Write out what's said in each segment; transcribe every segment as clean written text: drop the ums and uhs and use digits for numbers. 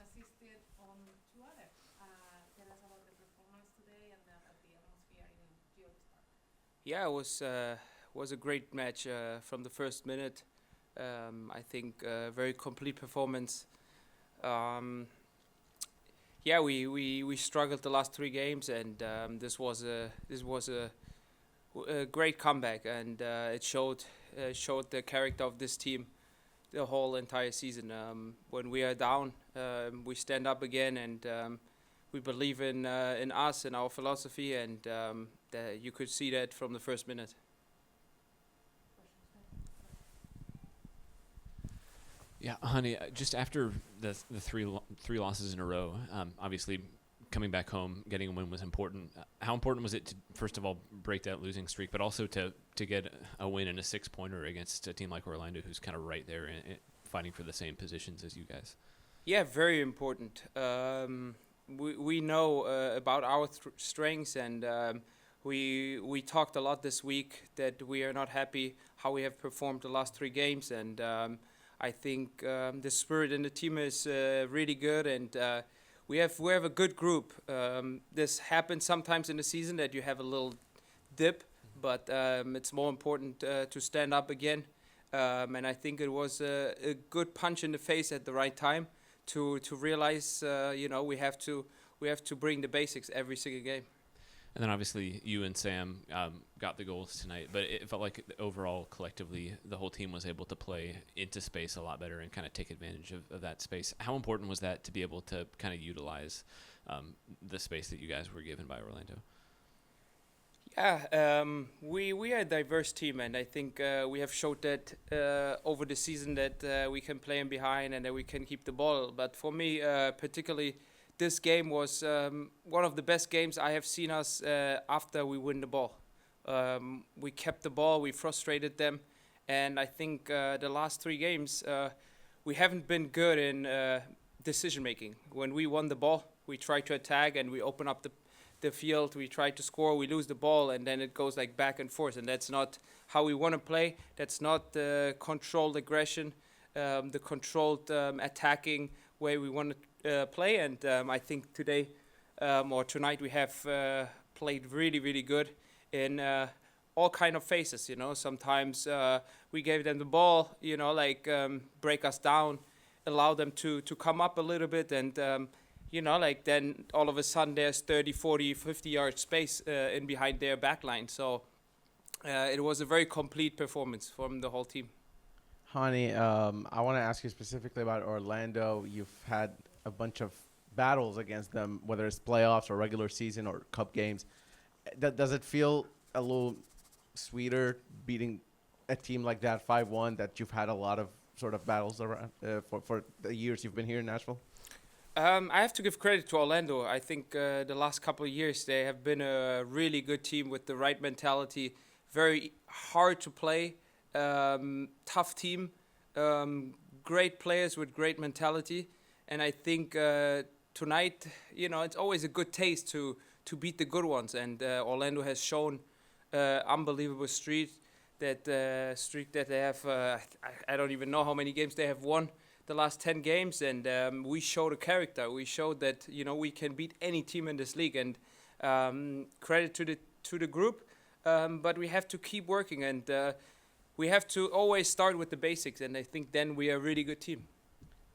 assisted on two other. Tell us about the performance today and the atmosphere in Georgetown. Yeah, it was a great match from the first minute. I think very complete performance. Um, yeah, we struggled the last three games, and this was a great comeback, and it showed the character of this team the whole entire season. When we are down, we stand up again, and we believe in us and our philosophy, and you could see that from the first minute. Yeah, Hany, just after the three losses in a row, obviously coming back home, getting a win was important. How important was it to, first of all, break that losing streak, but also to get a win and a 6-pointer against a team like Orlando, who's kind of right there fighting for the same positions as you guys? Yeah, very important. We know about our strengths, and we talked a lot this week that we are not happy how we have performed the last three games, and I think the spirit in the team is really good, and we have a good group. This happens sometimes in the season that you have a little dip, but it's more important to stand up again. And I think it was a good punch in the face at the right time to realize we have to bring the basics every single game. And then obviously you and Sam got the goals tonight, but it felt like overall, collectively, the whole team was able to play into space a lot better and kind of take advantage of that space. How important was that to be able to kind of utilize the space that you guys were given by Orlando? Yeah, we are a diverse team, and I think we have showed that over the season that we can play in behind and that we can keep the ball. But for me, particularly, this game was one of the best games I have seen us after we win the ball. We kept the ball, we frustrated them, and I think the last three games we haven't been good in decision making. When we won the ball, we try to attack and we open up the field, we try to score, we lose the ball, and then it goes like back and forth, and that's not how we want to play. That's not the controlled aggression, the controlled attacking way we want to play. And I think today or tonight we have played really, really good in all kind of phases. Sometimes we gave them the ball, break us down, allow them to come up a little bit, and then all of a sudden there's 30, 40, 50 yard space in behind their back line. So it was a very complete performance from the whole team. Hany, I want to ask you specifically about Orlando. You've had a bunch of battles against them, whether it's playoffs or regular season or cup games. Does it feel a little sweeter beating a team like that 5-1 that you've had a lot of sort of battles around for the years you've been here in Nashville? I have to give credit to Orlando. I think the last couple of years they have been a really good team with the right mentality. Very hard to play, tough team, great players with great mentality. And I think tonight, it's always a good taste to beat the good ones. And Orlando has shown unbelievable streak that they have. I don't even know how many games they have won the last 10 games, and we showed a character. We showed that we can beat any team in this league, and credit to the group. But we have to keep working, and we have to always start with the basics, and I think then we are a really good team.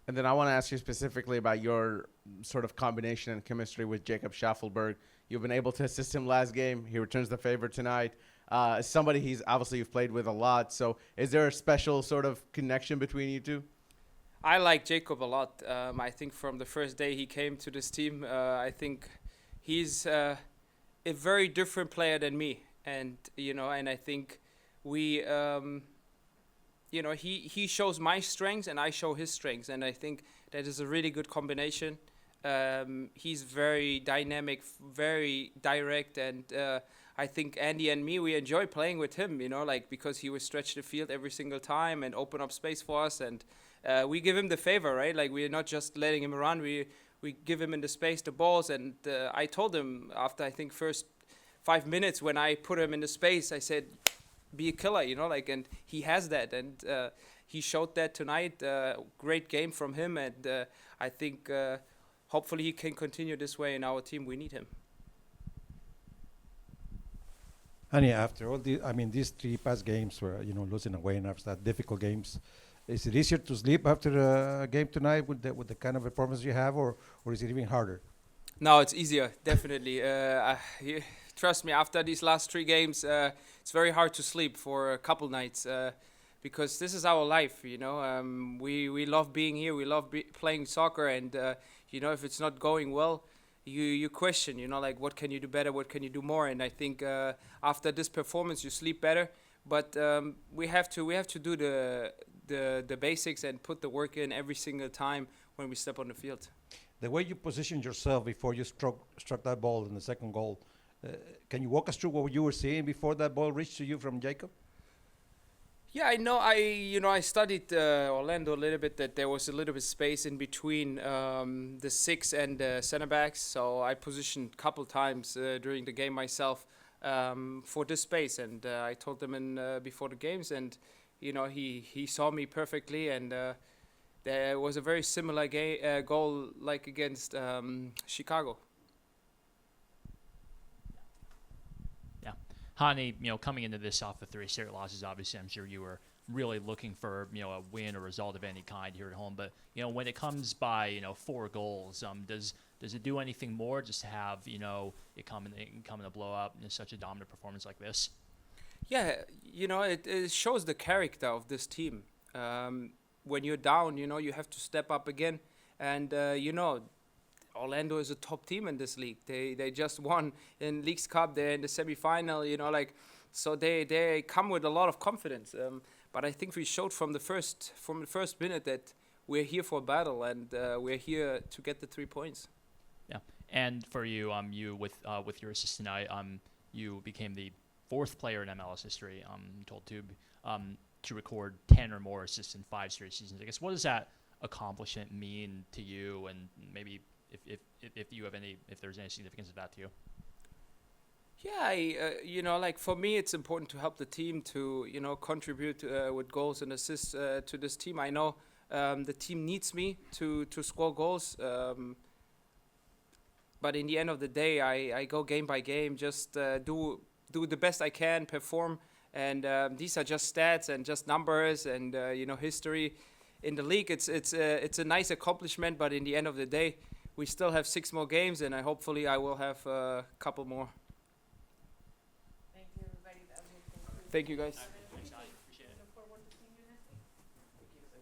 And then I want to ask you specifically about your sort of combination and chemistry with Jacob Schaffelberg. You've been able to assist him last game. He returns the favor tonight. As somebody you've played with a lot. So is there a special sort of connection between you two? I like Jacob a lot. I think from the first day he came to this team, I think he's a very different player than me, and I think we, he shows my strengths and I show his strengths, and I think that is a really good combination. He's very dynamic, very direct, and I think Andy and me, we enjoy playing with him, because he would stretch the field every single time and open up space for us, and we give him the favor, right? Like, we're not just letting him run. We give him in the space the balls. And I told him after, I think, first 5 minutes when I put him in the space, I said, be a killer, and he has that. And he showed that tonight. Great game from him, and I think hopefully he can continue this way in our team. We need him. Hany, after all these three past games were, losing away and after that difficult games, is it easier to sleep after a game tonight with the kind of performance you have, or is it even harder? No, it's easier, definitely. Trust me, after these last 3 games, it's very hard to sleep for a couple nights because this is our life, We love being here, we love playing soccer, and, if it's not going well, you question, like what can you do better, what can you do more? And I think after this performance, you sleep better. But we have to do the basics and put the work in every single time when we step on the field. The way you positioned yourself before you struck that ball in the second goal, can you walk us through what you were seeing before that ball reached to you from Jacob? Yeah, I know. I studied Orlando a little bit. That there was a little bit space in between the 6 and the center backs. So I positioned a couple times during the game myself for this space, and I told them before the games, and he saw me perfectly, and there was a very similar goal like against Chicago. Hany, coming into this off the 3 straight losses, obviously, I'm sure you were really looking for, a win or result of any kind here at home. But, when it comes by, 4 goals, does it do anything more just to have, it come in a blowout in such a dominant performance like this? Yeah, it shows the character of this team. When you're down, you have to step up again. And, Orlando is a top team in this league. They just won in Leagues Cup. They're in the semifinal. So they come with a lot of confidence. But I think we showed from the first minute that we're here for a battle, and we're here to get the 3 points. Yeah, and for you, you with your assist tonight, you became the 4th player in MLS history. Told to record 10 or more assists in 5 straight seasons. I guess, what does that accomplishment mean to you, and maybe if there's any significance of that to you? Yeah, for me, it's important to help the team to, contribute with goals and assists to this team. I know the team needs me to score goals, but in the end of the day, I go game by game, just do the best I can, perform, and these are just stats and just numbers and history. In the league, it's a nice accomplishment, but in the end of the day, we still have 6 more games, and hopefully I will have a couple more. Thank you, everybody. That will conclude Thank you, guys.